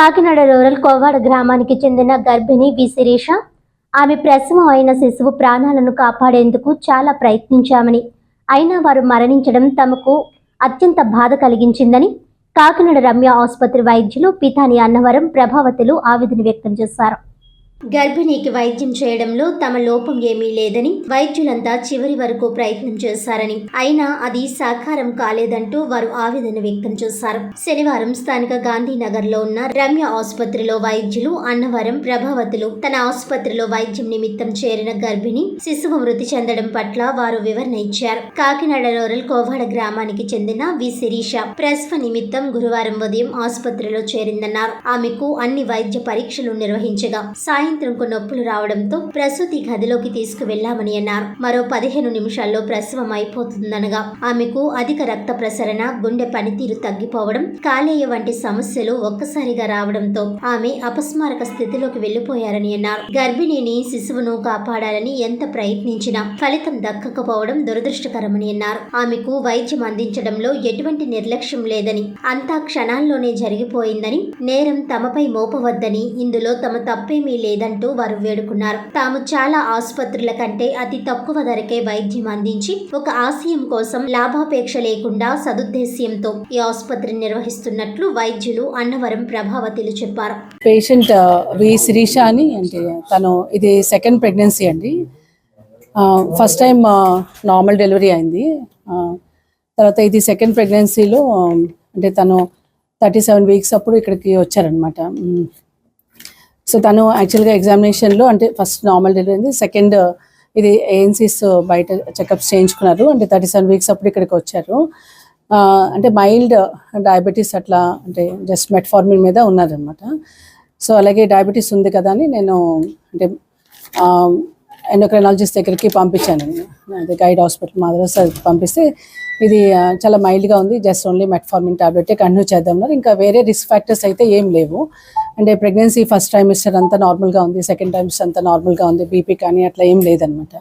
Kakinada rural Kovada గ్రామానికి చెందిన గర్భిణి వి శిరీష ఆమె ప్రసవం అయిన శిశువు ప్రాణాలను కాపాడేందుకు చాలా ప్రయత్నించామని అయినా వారు మరణించడం తమకు అత్యంత బాధ కలిగించిందని కాకినాడ రమ్య ఆసుపత్రి వైద్యులు పితాని అన్నవరం ప్రభావతులు ఆవేదన వ్యక్తం చేశారు. గర్భిణికి వైద్యం చేయడంలో తమ లోపం ఏమీ లేదని వైద్యులంతా చివరి వరకు ప్రయత్నం చేశారని అయినా అది సాకారం కాలేదంటూ వారు ఆవేదన వ్యక్తం చేశారు. శనివారం స్థానిక గాంధీనగర్ లో ఉన్న రమ్య ఆసుపత్రిలో వైద్యులు అన్నవరం ప్రభావతులు తన ఆసుపత్రిలో వైద్యం నిమిత్తం చేరిన గర్భిణి శిశువు మృతి చెందడం పట్ల వారు వివరణ ఇచ్చారు. కాకినాడ రూరల్ కోవాడ గ్రామానికి చెందిన వి శిరీష ప్రసవ నిమిత్తం గురువారం ఉదయం ఆసుపత్రిలో చేరిందన్నారు. ఆమెకు అన్ని వైద్య పరీక్షలు నిర్వహించగా సాయంత్రం నొప్పులు రావడంతో ప్రసూతి గదిలోకి తీసుకువెళ్లామని అన్నారు. మరో 15 నిమిషాల్లో ప్రసవం అయిపోతుందనగా ఆమెకు అధిక రక్త ప్రసరణ, గుండె పనితీరు తగ్గిపోవడం, కాలేయ వంటి సమస్యలు ఒక్కసారిగా రావడంతో ఆమె అపస్మారక స్థితిలోకి వెళ్లిపోయారని అన్నారు. గర్భిణిని శిశువును కాపాడాలని ఎంత ప్రయత్నించినా ఫలితం దక్కకపోవడం దురదృష్టకరమని అన్నారు. ఆమెకు వైద్యం అందించడంలో ఎటువంటి నిర్లక్ష్యం లేదని, అంతా క్షణాల్లోనే జరిగిపోయిందని, నేరం తమపై మోపవద్దని, ఇందులో తమ తప్పేమీ లేదంటూ వారు వేడుకున్నారు. తాము చాలా ఆసుపత్రుల కంటే అతి తక్కువ ధరకే వైద్యం అందించి ఒక ఆశయం కోసం లాభాపేక్ష లేకుండా సదుద్దేశ్యంతో ఈ ఆసుపత్రిని నిర్వహిస్తున్నట్లు వైద్యులు అన్నవరం ప్రభావతులు చెప్పారు. పేషెంట్ వి శిరీష అని, అంటే తను ఇది సెకండ్ ప్రెగ్నెన్సీ అండి. ఫస్ట్ టైం నార్మల్ డెలివరీ అయింది. తర్వాత ఇది సెకండ్ ప్రెగ్నెన్సీలో అంటే తను 37 వీక్స్ అప్పుడు ఇక్కడికి వచ్చారనమాట. సో తను యాక్చువల్గా ఎగ్జామినేషన్లో అంటే ఫస్ట్ నార్మల్ డెలివరీ అయింది, సెకండ్ ఇది ఏఎన్సీస్ బయట చెకప్స్ చేయించుకున్నారు. అంటే 37 వీక్స్ అప్పుడు ఇక్కడికి వచ్చారు. అంటే మైల్డ్ డయాబెటీస్ అట్లా, అంటే జస్ట్ మెట్ఫార్మిన్ మీద ఉన్నారనమాట. సో అలాగే డయాబెటీస్ ఉంది కదా అని నేను అంటే ఎండోక్రైనాలజిస్ట్ దగ్గరికి పంపించాను. అదే గైడ్ హాస్పిటల్ మాధవస్ పంపిస్తే ఇది చాలా మైల్డ్గా ఉంది, జస్ట్ ఓన్లీ మెట్ఫార్మిన్ టాబ్లెటే కంటిన్యూ చేద్దామన్నారు. ఇంకా వేరే రిస్క్ ఫ్యాక్టర్స్ అయితే ఏం లేవు. అంటే ప్రెగ్నెన్సీ ఫస్ట్ ట్రైమిస్టర్ అంతా నార్మల్గా ఉంది, సెకండ్ ట్రైమిస్టర్ అంతా నార్మల్గా ఉంది, బీపీ కానీ అట్లా ఏం లేదనమాట.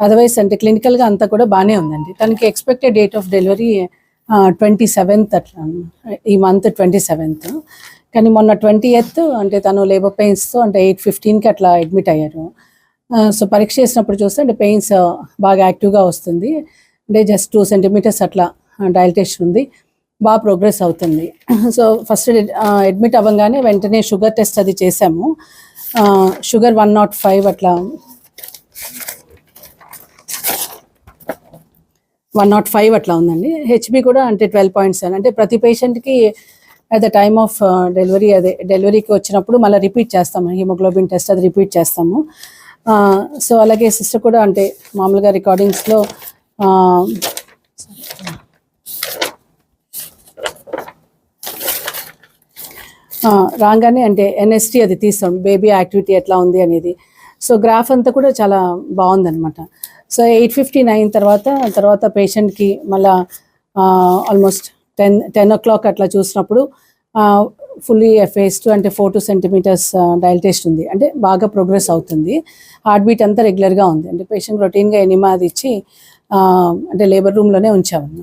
అదర్వైజ్ అంటే క్లినికల్గా అంతా కూడా బాగానే ఉందండి. తనకి expected date of delivery 27th అట్లా, ఈ మంత్ 27th. కానీ మొన్న 20th అంటే తను లేబర్ పెయిన్స్తో అంటే 8:15కి అట్లా అడ్మిట్ అయ్యారు. సో పరీక్ష చేసినప్పుడు చూస్తే అంటే పెయిన్స్ బాగా యాక్టివ్గా వస్తుంది, అంటే జస్ట్ 2 సెంటీమీటర్స్ అట్లా డైలటేషన్ ఉంది, బాగా ప్రోగ్రెస్ అవుతుంది. సో ఫస్ట్ అడ్మిట్ అవ్వగానే వెంటనే షుగర్ టెస్ట్ అది చేసాము. షుగర్ 105 అట్లా 105 అట్లా ఉందండి. హెచ్బి కూడా అంటే 12.7. అంటే ప్రతి పేషెంట్కి at the time of delivery, అదే డెలివరీకి వచ్చినప్పుడు మళ్ళీ రిపీట్ చేస్తాము, హిమోగ్లోబిన్ టెస్ట్ అది రిపీట్ చేస్తాము. సో అలాగే సిస్టర్ కూడా అంటే మామూలుగా రికార్డింగ్స్లో రాగానే అంటే ఎన్ఎస్టీ అది తీస్తాం, బేబీ యాక్టివిటీ ఎట్లా ఉంది అనేది. సో గ్రాఫ్ అంతా కూడా చాలా బాగుందనమాట. సో 8:59 తర్వాత పేషెంట్కి మళ్ళా ఆల్మోస్ట్ 10 o'clock అట్లా చూసినప్పుడు ఫుల్లీ ఎఫేస్డ్, అంటే 4 సెంటీమీటర్స్ డైలటేషన్ ఉంది, అంటే బాగా ప్రోగ్రెస్ అవుతుంది. హార్ట్ బీట్ అంతా రెగ్యులర్గా ఉంది. అంటే పేషెంట్ రొటీన్గా ఎనిమా అది ఇచ్చి అంటే లేబర్ రూమ్లోనే ఉంచాము.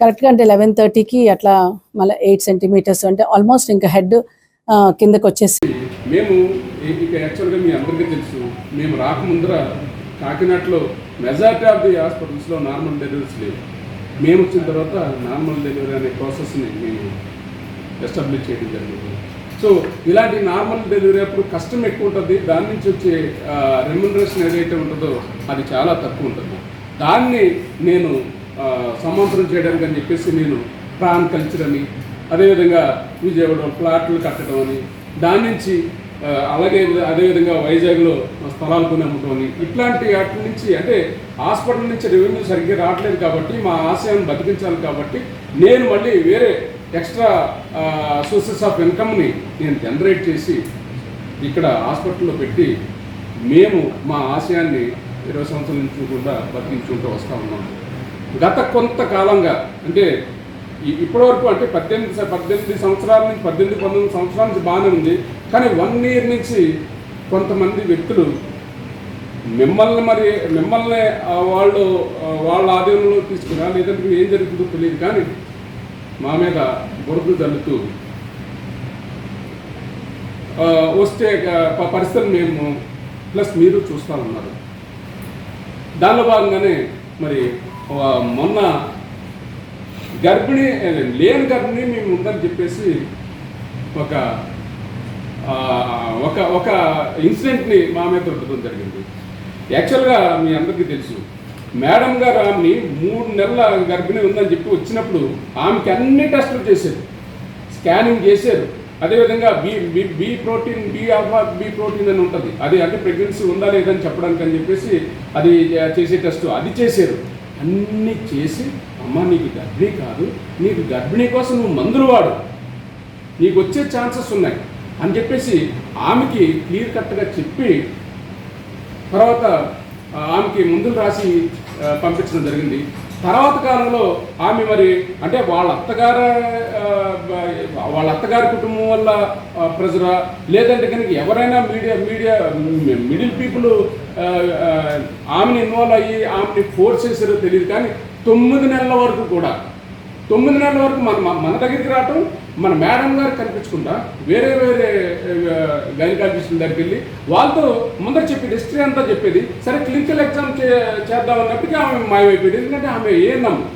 కరెక్ట్గా అంటే 11:30కి అట్లా మళ్ళీ 8 సెంటీమీటర్స్, అంటే ఆల్మోస్ట్ ఇంకా హెడ్ కిందకు వచ్చేసి. మేము ఇక యాక్చువల్గా మీ అందరికీ తెలుసు, మేము రాకముందర కాకినాడలో మెజారిటీ ఆఫ్ ది హాస్పిటల్స్లో నార్మల్ డెలివరీస్ లేవు. మేము వచ్చిన తర్వాత నార్మల్ డెలివరీ అనే ప్రాసెస్ని మేము ఎస్టాబ్లిష్ చేయడం జరిగింది. సో ఇలాంటి నార్మల్ డెలివరీ అప్పుడు కష్టం ఎక్కువ ఉంటుంది, దాని నుంచి వచ్చే రెమ్యునరేషన్ ఏదైతే ఉంటుందో అది చాలా తక్కువ ఉంటుంది. దాన్ని నేను సమాంతరం చేయడానికి అని చెప్పేసి నేను ప్రాన్ కల్చర్ అని, అదేవిధంగా విజయవాడ ప్లాట్లు కట్టడం అని, దాని నుంచి అదేవిధంగా వైజాగ్లో స్థలాలు కొని అమ్మటం అని, ఇట్లాంటి వాటి నుంచి అంటే హాస్పిటల్ నుంచి రెవెన్యూ సరిగ్గా రావట్లేదు కాబట్టి మా ఆశయాన్ని బతికించాలి కాబట్టి నేను మళ్ళీ వేరే ఎక్స్ట్రా సోర్సెస్ ఆఫ్ ఇన్కమ్ని నేను జనరేట్ చేసి ఇక్కడ హాస్పిటల్లో పెట్టి మేము మా ఆశయాన్ని 20 సంవత్సరాల నుంచి కూడా బతికించుకుంటూ వస్తూ ఉన్నాం. గత కొంతకాలంగా అంటే ఇప్పటివరకు అంటే 18 సంవత్సరాల నుంచి 19 సంవత్సరాల నుంచి బాగానే ఉంది. కానీ 1 year నుంచి కొంతమంది వ్యక్తులు మిమ్మల్ని వాళ్ళ ఆధీనంలో తీసుకురా, లేదంటే ఏం జరుగుతుందో తెలియదు, కానీ మా మీద బురదలు జల్లుతూ వస్తే పరిస్థితులు మేము ప్లస్ మీరు చూస్తూ ఉన్నారు. దానిలో భాగంగానే మరి మొన్న లేని గర్భిణి మేము ఉందని చెప్పేసి ఒక ఒక ఒక ఇన్సిడెంట్ని మా మీద రుద్దడం జరిగింది. యాక్చువల్గా మీ అందరికీ తెలుసు, మేడం గారు ఆమెని 3 నెలల గర్భిణి ఉందని చెప్పి వచ్చినప్పుడు ఆమెకి అన్ని టెస్టులు చేశారు, స్కానింగ్ చేశారు. అదేవిధంగా బి ప్రోటీన్ అని ఉంటుంది, అది అంటే ప్రెగ్నెన్సీ ఉందా లేదని చెప్పడానికి అని చెప్పేసి అది చేసే టెస్ట్ అది చేశారు. అన్నీ చేసి అమ్మ నీకు గర్భిణీ కాదు, నీకు గర్భిణీ కోసం నువ్వు మందులు వాడు, నీకు వచ్చే ఛాన్సెస్ ఉన్నాయి అని చెప్పేసి ఆమెకి క్లియర్ కట్గా చెప్పి తర్వాత ఆమెకి మందులు రాసి పంపించడం జరిగింది. తర్వాత కాలంలో ఆమె మరి అంటే వాళ్ళ అత్తగారి కుటుంబం వల్ల ప్రెజరా, లేదంటే కనుక ఎవరైనా మిడిల్ పీపుల్ ఆమెను ఇన్వాల్వ్ అయ్యి ఆమెని ఫోర్స్ చేశారో తెలియదు. కానీ 9 నెలల వరకు కూడా 9 నెలల వరకు మన దగ్గరికి రావటం, మన మేడం గారు కనిపించకుండా వేరే గైనకాలజిస్టుల దగ్గరికి వెళ్ళి వాళ్ళతో ముందర చెప్పేది, హిస్టరీ అంతా చెప్పేది. సరే క్లినికల్ ఎగ్జామ్ చేద్దామన్నప్పటికీ ఆమె మాయమైపోయింది. ఎందుకంటే ఆమె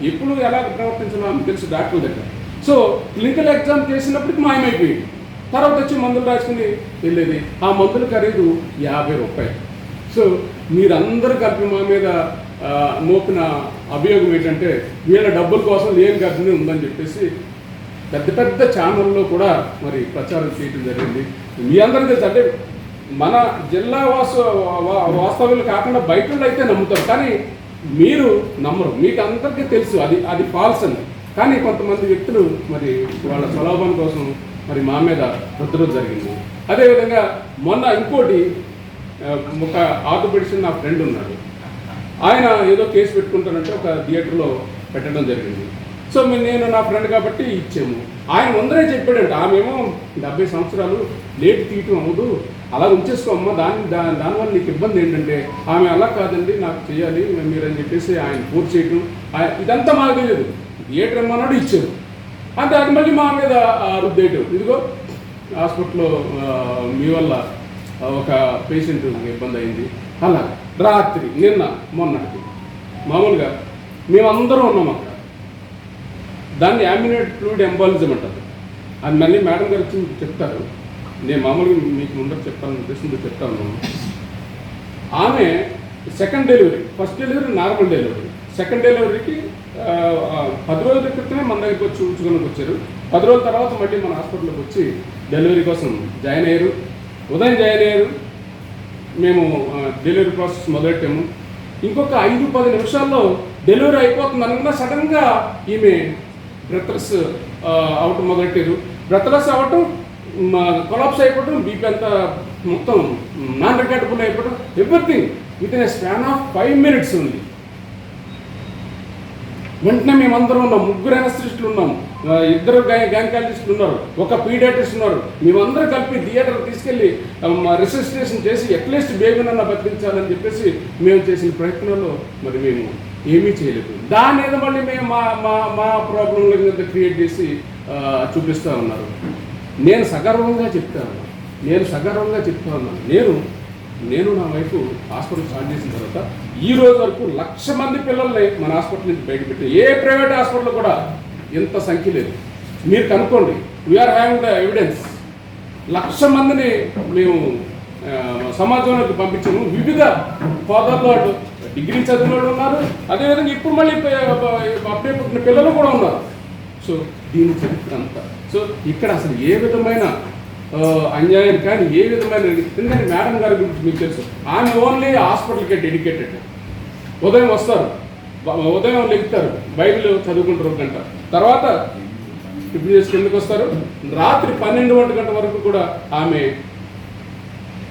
ఎప్పుడు ఎలా ప్రవర్తించాలో ఆమె తెలుసు డాక్టర్ దగ్గర. సో క్లినికల్ ఎగ్జామ్ చేసినప్పటికీ మాయమైపోయింది. తర్వాత వచ్చి మందులు రాసుకుని వెళ్ళేది. ఆ మందుల ఖరీదు 50 రూపాయలు. సో మీరందరూ కలిపి మా మీద మోపిన అభియోగం ఏంటంటే వీళ్ళ డబ్బుల కోసం లేని గర్భిణి ఉందని చెప్పేసి పెద్ద ఛానల్లో కూడా మరి ప్రచారం చేయడం జరిగింది. మీ అందరికీ తెలుసు, అంటే మన జిల్లా వాస్తవ్యులు కాకుండా బయట అయితే నమ్ముతారు, కానీ మీరు నమ్మరు. మీకు అందరికీ తెలుసు అది ఫాల్స్ అని. కానీ కొంతమంది వ్యక్తులు మరి వాళ్ళ స్వలాభం కోసం మరి మా మీద రుద్దడం జరిగింది. అదేవిధంగా మొన్న ఇంకోటి ఒక ఆర్థోపెడిషన్ నా ఫ్రెండ్ ఉన్నాడు, ఆయన ఏదో కేసు పెట్టుకుంటానంటే ఒక థియేటర్లో పెట్టడం జరిగింది. సో నేను నా ఫ్రెండ్ కాబట్టి ఇచ్చాము. ఆయన ముందరే చెప్పాడంట, ఆమెమో 70 సంవత్సరాలు లేట్ తీయటం అవ్వదు, అలా ఉంచేసుకోమ్మా, దానివల్ల నీకు ఇబ్బంది ఏంటంటే ఆమె అలా కాదండి నాకు చేయాలి మీరని చెప్పేసి ఆయన ఫోర్స్ చేయటం, ఇదంతా మాకు తెలియదు. థియేటర్ అమ్మన్నాడు ఇచ్చారు, అంటే అది మళ్ళీ మా మీద రుద్దేయటం. ఇదిగో హాస్పిటల్లో మీ వల్ల ఒక పేషెంట్ ఇబ్బంది అయింది. అలా రాత్రి మొన్నటికి మామూలుగా మేమందరం ఉన్నాం అక్కడ. దాన్ని యామినేట్ ఫ్లూయిడ్ ఎంబాలిజం అంటారు. అది మళ్ళీ మేడం గారు వచ్చి చెప్తారు. నేను మామూలుగా మీకు ముందర చెప్పాలని ఉద్దేశంతో చెప్తాను. ఆమె second delivery, first delivery normal delivery, second డెలివరీకి 10 రోజుల క్రితమే మన దగ్గరికి వచ్చి ఉంచుకొని వచ్చారు. 10 రోజుల తర్వాత మళ్ళీ మన హాస్పిటల్కి వచ్చి డెలివరీ కోసం జాయిన్ అయ్యారు. ఉదయం జాయిన్ అయ్యారు, మేము డెలివరీ ప్రాసెస్ మొదలెట్టాము. ఇంకొక 5-10 నిమిషాల్లో డెలివరీ అయిపోతుంది అనగా సడన్గా ఈమె బ్రెత్లెస్ అవటం మొదలెట్టారు. బ్రెత్లెస్ అవ్వటం, కొలాప్స్ అయిపోవటం, బీపీ అంతా మొత్తం నాన్ రికార్డబుల్ అయిపోవడం, everything with in a span of 5 minutes ఉంది. వెంటనే మేమందరం ఉన్నాం, 3 అనస్థిస్టులు ఉన్నాం, 2 గైనకాలజిస్టులు ఉన్నారు, ఒక పీడియాట్రిస్ట్ ఉన్నారు. మేమందరం కలిపి థియేటర్ తీసుకెళ్ళి రిసెసిటేషన్ చేసి అట్లీస్ట్ బేబీనన్నా బతికించాలని చెప్పేసి మేము చేసిన ప్రయత్నంలో మరి మేము ఏమీ చేయలేదు. దాని మీద మళ్ళీ మేము మా ప్రాబ్లంల క్రియేట్ చేసి చూపిస్తూ ఉన్నారు. నేను సగర్వంగా చెప్తా ఉన్నాను. నేను నా వైఫ్ హాస్పిటల్ స్టార్ట్ చేసిన తర్వాత ఈ రోజు వరకు 1,00,000 మంది పిల్లల్ని మన హాస్పిటల్ నుంచి బయటపెట్టి ఏ ప్రైవేట్ హాస్పిటల్ కూడా ఇంత సంఖ్య లేదు. మీరు కనుక్కోండి, వీఆర్ హ్యావింగ్ ద ఎవిడెన్స్. 1,00,000 మందిని మేము సమాజంలోకి పంపించాము. వివిధ హోదాల్లో డిగ్రీ చదివిన వాళ్ళు ఉన్నారు, అదేవిధంగా ఇప్పుడు మళ్ళీ అప్పుడే పుట్టిన పిల్లలు కూడా ఉన్నారు. సో దీని చరిత్ర అంతా. సో ఇక్కడ అసలు ఏ విధమైన అన్యాయం కానీ ఏ విధమైన, ఎందుకంటే మేడం గారి గురించి మీకు తెలుసు, ఆమె ఓన్లీ హాస్పిటల్కే డెడికేటెడ్. ఉదయం వస్తారు, ఉదయం లెగుతారు, బైబిల్ చదువుకుంటారు 1 గంట, తర్వాత టిఫిన్ చేసి కిందకు వస్తారు. రాత్రి 12 గంటల వరకు కూడా ఆమె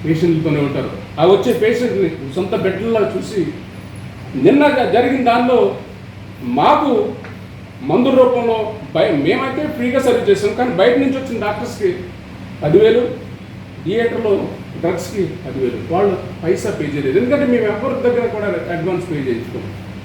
పేషెంట్లతోనే ఉంటారు. ఆ వచ్చే పేషెంట్ని సొంత బెడ్లలో చూసి నిన్న జరిగిన దానిలో మాకు మందు రూపంలో మేమైతే ఫ్రీగా సర్వీస్ చేస్తాం, కానీ బయట నుంచి వచ్చిన డాక్టర్స్కి 10,000, థియేటర్లో డ్రగ్స్కి 10,000. వాళ్ళు పైసా పే చేయలేదు, ఎందుకంటే మేము ఎవరి దగ్గర కూడా అడ్వాన్స్ పే చేయించుకోం.